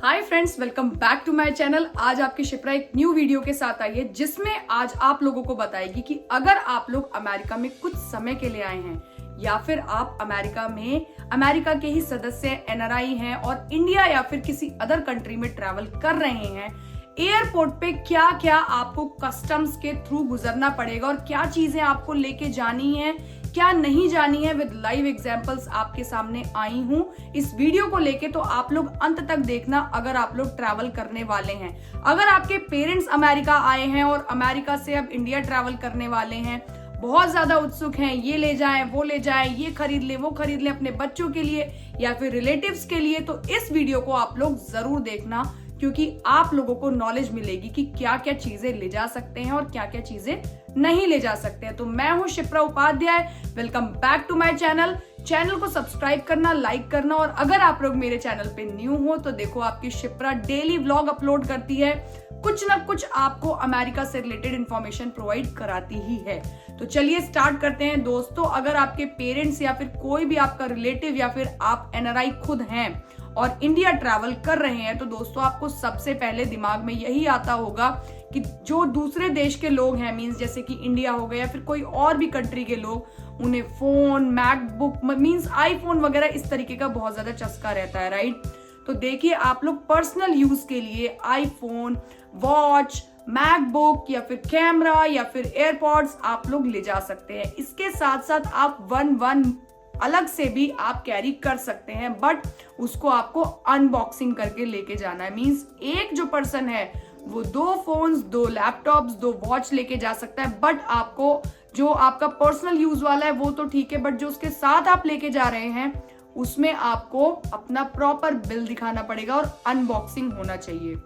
Hi friends, welcome back to my channel. आज आपकी शिप्रा एक न्यू वीडियो के साथ आई है जिसमें आज आप लोगों को बताएगी कि अगर आप लोग अमेरिका में कुछ समय के लिए आए हैं या फिर आप अमेरिका के ही सदस्य एनआरआई हैं और इंडिया या फिर किसी अदर कंट्री में ट्रैवल कर रहे हैं, एयरपोर्ट पे क्या क्या आपको कस्टम्स के थ्रू गुजरना पड़ेगा और क्या चीजें आपको लेके जानी है, क्या नहीं जानी है, विद लाइव एग्जांपल्स आपके सामने आई हूं इस वीडियो को लेके। तो आप लोग अंत तक देखना अगर आप लोग ट्रैवल करने वाले हैं। अगर आपके पेरेंट्स अमेरिका आए हैं और अमेरिका से अब इंडिया ट्रैवल करने वाले हैं, बहुत ज्यादा उत्सुक हैं, ये ले जाएं, वो ले जाएं, ये खरीद ले, वो खरीद ले अपने बच्चों के लिए या फिर रिलेटिव्स के लिए, तो इस वीडियो को आप लोग जरूर देखना क्योंकि आप लोगों को नॉलेज मिलेगी कि क्या क्या चीजें ले जा सकते हैं और क्या क्या चीजें नहीं ले जा सकते हैं। तो मैं हूं Shipra Upadhyay, welcome back to my channel. Channel को सब्सक्राइब करना, लाइक करना, और अगर आप लोग मेरे चैनल पे न्यू हो तो देखो आपकी शिप्रा डेली व्लॉग अपलोड करती है, कुछ ना कुछ आपको अमेरिका से रिलेटेड इंफॉर्मेशन प्रोवाइड कराती ही है। तो चलिए स्टार्ट करते हैं दोस्तों। अगर आपके पेरेंट्स या फिर कोई भी आपका रिलेटिव या फिर आप एनआरआई खुद हैं और इंडिया ट्रैवल कर रहे हैं, तो दोस्तों आपको सबसे पहले दिमाग में यही आता होगा कि जो दूसरे देश के लोग हैं, मींस जैसे कि इंडिया हो गया या फिर कोई और भी कंट्री के लोग, उन्हें फोन, मैकबुक, मींस आईफोन वगैरह इस तरीके का बहुत ज्यादा चस्का रहता है, राइट। तो देखिए आप लोग पर्सनल यूज के लिए आईफोन, वॉच, मैकबुक या फिर कैमरा या फिर एयरपॉड्स आप लोग ले जा सकते हैं। इसके साथ साथ आप वन अलग से भी आप कैरी कर सकते हैं, बट उसको आपको अनबॉक्सिंग करके लेके जाना है। मींस एक जो पर्सन है वो 2 फोन्स, 2 लैपटॉप्स, 2 वॉच लेके जा सकता है, बट आपको जो आपका पर्सनल यूज वाला है वो तो ठीक है, बट जो उसके साथ आप लेके जा रहे हैं उसमें आपको अपना प्रॉपर बिल दिखाना पड़ेगा और अनबॉक्सिंग होना चाहिए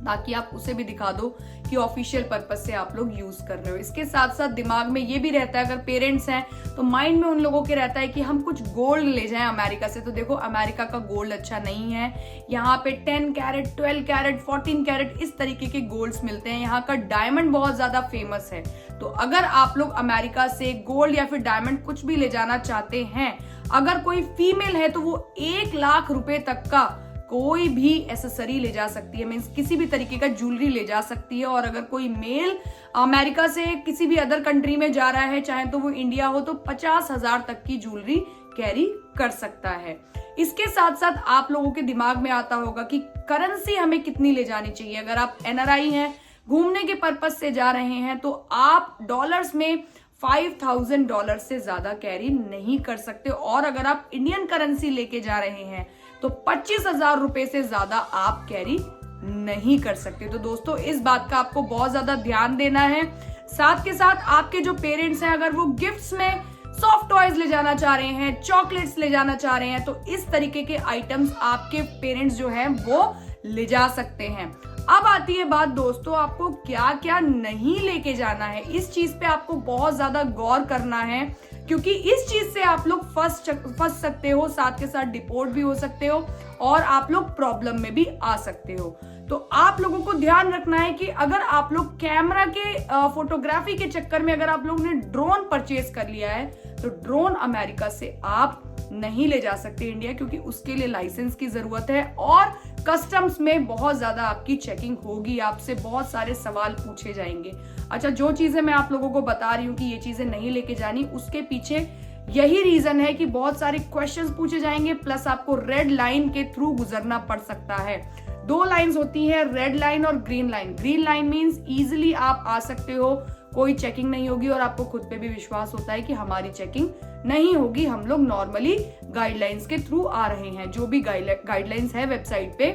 ताकि आप उसे भी दिखा दो कि ऑफिशियल पर्पस से आप लोग यूज कर रहे हो। इसके साथ साथ दिमाग में ये भी रहता है, अगर पेरेंट्स हैं तो माइंड में उन लोगों के रहता है कि हम कुछ गोल्ड ले जाएं अमेरिका से। तो देखो अमेरिका का गोल्ड अच्छा नहीं है, यहाँ पे 10 कैरेट, 12 कैरेट, 14 कैरेट इस तरीके के गोल्ड्स मिलते हैं। यहाँ का डायमंड बहुत ज्यादा फेमस है। तो अगर आप लोग अमेरिका से गोल्ड या फिर डायमंड कुछ भी ले जाना चाहते हैं, अगर कोई फीमेल है तो वो 1 लाख रुपए तक का कोई भी एसेसरी ले जा सकती है, मींस किसी भी तरीके का ज्वेलरी ले जा सकती है। और अगर कोई मेल अमेरिका से किसी भी अदर कंट्री में जा रहा है, चाहे तो वो इंडिया हो, तो 50,000 तक की ज्वेलरी कैरी कर सकता है। इसके साथ साथ आप लोगों के दिमाग में आता होगा कि करेंसी हमें कितनी ले जानी चाहिए। अगर आप एनआरआई हैं, घूमने के पर्पज से जा रहे हैं, तो आप डॉलर्स में $5,000 से ज्यादा कैरी नहीं कर सकते, और अगर आप इंडियन करेंसी लेके जा रहे हैं तो 25,000 रुपए से ज्यादा आप कैरी नहीं कर सकते। तो दोस्तों इस बात का आपको बहुत ज्यादा ध्यान देना है। साथ के साथ आपके जो पेरेंट्स हैं, अगर वो गिफ्ट्स में सॉफ्ट टॉयज ले जाना चाह रहे हैं, चॉकलेट्स ले जाना चाह रहे हैं, तो इस तरीके के आइटम्स आपके पेरेंट्स जो हैं वो ले जा सकते हैं। अब आती है बात दोस्तों, आपको क्या क्या नहीं लेके जाना है। इस चीज पे आपको बहुत ज्यादा गौर करना है क्योंकि इस चीज से आप लोग फंस सकते हो, साथ के साथ डिपोर्ट भी हो सकते हो और आप लोग प्रॉब्लम में भी आ सकते हो। तो आप लोगों को ध्यान रखना है कि अगर आप लोग कैमरा के फोटोग्राफी के चक्कर में अगर आप लोगों ने ड्रोन परचेज कर लिया है, तो ड्रोन अमेरिका से आप नहीं ले जा सकते इंडिया, क्योंकि उसके लिए लाइसेंस की जरूरत है और कस्टम्स में बहुत ज्यादा आपकी चेकिंग होगी, आपसे बहुत सारे सवाल पूछे जाएंगे। अच्छा, जो चीजें मैं आप लोगों को बता रही हूँ कि ये चीजें नहीं लेके जानी, उसके पीछे यही रीजन है कि बहुत सारे क्वेश्चंस पूछे जाएंगे, प्लस आपको रेड लाइन के थ्रू गुजरना पड़ सकता है। 2 लाइंस होती है, रेड लाइन और green line. Green line means easily आप आ सकते हो, कोई चेकिंग नहीं होगी और आपको खुद पे भी विश्वास होता है कि हमारी चेकिंग नहीं होगी, हम लोग नॉर्मली गाइडलाइंस के थ्रू आ रहे हैं। जो भी गाइडलाइंस है वेबसाइट पे,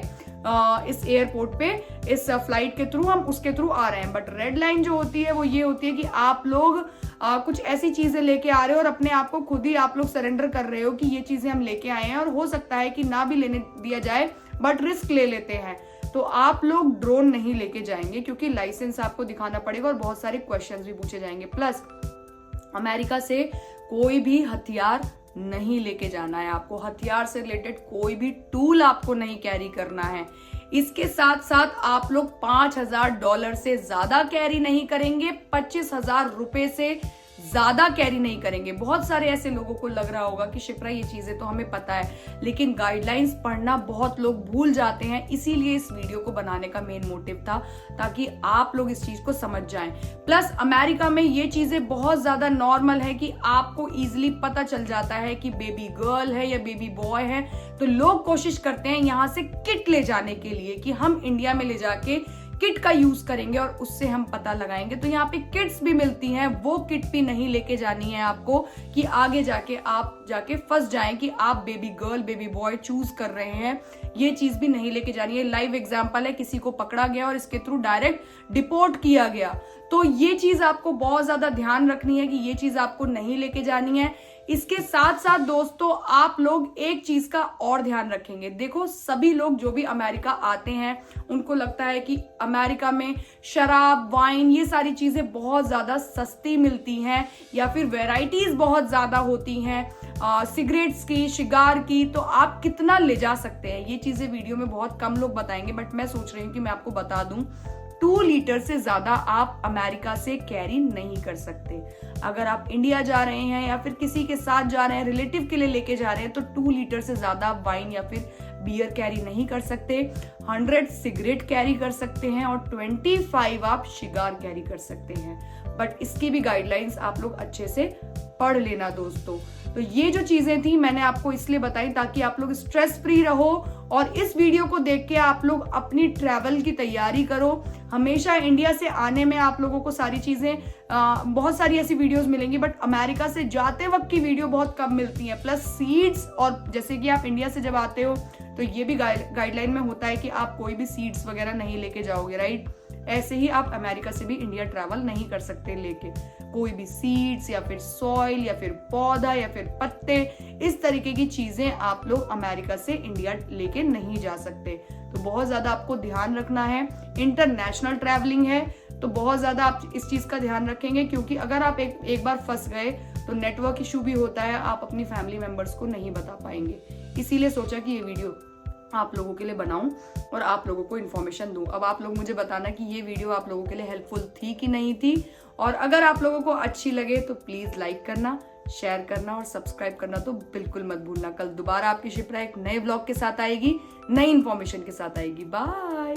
इस एयरपोर्ट पे, इस फ्लाइट के थ्रू हम उसके थ्रू आ रहे हैं। बट रेड लाइन जो होती है वो ये होती है कि आप लोग कुछ ऐसी चीजें लेके आ रहे हो और अपने आप को खुद ही आप लोग सरेंडर कर रहे हो कि ये चीजें हम लेके आए हैं और हो सकता है कि ना भी लेने दिया जाए, बट रिस्क ले लेते हैं। तो आप लोग ड्रोन नहीं लेके जाएंगे क्योंकि लाइसेंस आपको दिखाना पड़ेगा और बहुत सारे क्वेश्चंस भी पूछे जाएंगे। प्लस अमेरिका से कोई भी हथियार नहीं लेके जाना है, आपको हथियार से रिलेटेड कोई भी टूल आपको नहीं कैरी करना है। इसके साथ साथ आप लोग $5,000 से ज्यादा कैरी नहीं करेंगे, $25,000 से ज्यादा कैरी नहीं करेंगे। बहुत सारे ऐसे लोगों को लग रहा होगा कि शिप्रा ये चीजें तो हमें पता है, लेकिन गाइडलाइंस पढ़ना बहुत लोग भूल जाते हैं। इसीलिए इस वीडियो को बनाने का मेन मोटिव था, ताकि आप लोग इस चीज को समझ जाएं। प्लस अमेरिका में ये चीजें बहुत ज्यादा नॉर्मल है कि आपको इजिली पता चल जाता है कि बेबी गर्ल है या बेबी बॉय है, तो लोग कोशिश करते हैं यहाँ से किट ले जाने के लिए कि हम इंडिया में ले जाके किट का यूज करेंगे और उससे हम पता लगाएंगे। तो यहाँ पे किट्स भी मिलती हैं, वो किट भी नहीं लेके जानी है आपको कि आगे जाके आप फंस जाएं कि आप baby girl baby boy choose कर रहे हैं। ये चीज भी नहीं लेके जानी है। लाइव एग्जांपल है, किसी को पकड़ा गया और इसके थ्रू डायरेक्ट डिपोर्ट किया गया, तो ये चीज आपको बहुत ज्यादा ध्यान रखनी है कि ये चीज आपको नहीं लेके जानी है। इसके साथ साथ दोस्तों आप लोग एक चीज का और ध्यान रखेंगे। देखो, सभी लोग जो भी अमेरिका आते हैं उनको लगता है कि अमेरिका में शराब वाइन ये सारी चीजें बहुत ज्यादा सस्ती मिलती हैं या फिर वैरायटीज बहुत ज्यादा होती हैं सिगरेट्स की, शिगार की, तो आप कितना ले जा सकते हैं। ये चीजें वीडियो में बहुत कम लोग बताएंगे, बट मैं सोच रही हूँ कि मैं आपको बता दूं 2 लीटर से ज्यादा आप अमेरिका से कैरी नहीं कर सकते। अगर आप इंडिया जा रहे हैं या फिर किसी के साथ जा रहे हैं, रिलेटिव के लिए लेके जा रहे हैं, तो 2 लीटर से ज्यादा वाइन या फिर बियर कैरी नहीं कर सकते। 100 सिगरेट कैरी कर सकते हैं और 25 आप शिगार कैरी कर सकते हैं, बट इसकी भी गाइडलाइंस आप लोग अच्छे से पढ़ लेना दोस्तों। तो ये जो चीजें थी मैंने आपको इसलिए बताई ताकि आप लोग स्ट्रेस फ्री रहो और इस वीडियो को देख के आप लोग अपनी ट्रैवल की तैयारी करो। हमेशा इंडिया से आने में आप लोगों को सारी चीजें बहुत सारी ऐसी वीडियोस मिलेंगी, बट अमेरिका से जाते वक्त की वीडियो बहुत कम मिलती है। प्लस सीड्स, और जैसे कि आप इंडिया से जब आते हो तो ये भी गाइडलाइन में होता है कि आप कोई भी सीड्स वगैरह नहीं लेके जाओगे, राइट। ऐसे ही आप अमेरिका से भी इंडिया ट्रैवल नहीं कर सकते लेके कोई भी सीड्स या फिर सॉइल या फिर पौधा या फिर पत्ते, इस तरीके की चीजें आप लोग अमेरिका से इंडिया लेके नहीं जा सकते। तो बहुत ज्यादा आपको ध्यान रखना है। इंटरनेशनल ट्रैवलिंग है तो बहुत ज्यादा आप इस चीज का ध्यान रखेंगे, क्योंकि अगर आप एक बार फंस गए तो नेटवर्क इशू भी होता है, आप अपनी फैमिली मेंबर्स को नहीं बता पाएंगे। इसीलिए सोचा कि ये वीडियो आप लोगों के लिए बनाऊं और आप लोगों को इन्फॉर्मेशन दूं। अब आप लोग मुझे बताना कि ये वीडियो आप लोगों के लिए हेल्पफुल थी कि नहीं थी, और अगर आप लोगों को अच्छी लगे तो प्लीज लाइक करना, शेयर करना और सब्सक्राइब करना तो बिल्कुल मत भूलना। कल दोबारा आपकी शिप्रा एक नए व्लॉग के साथ आएगी, नई इन्फॉर्मेशन के साथ आएगी। बाय।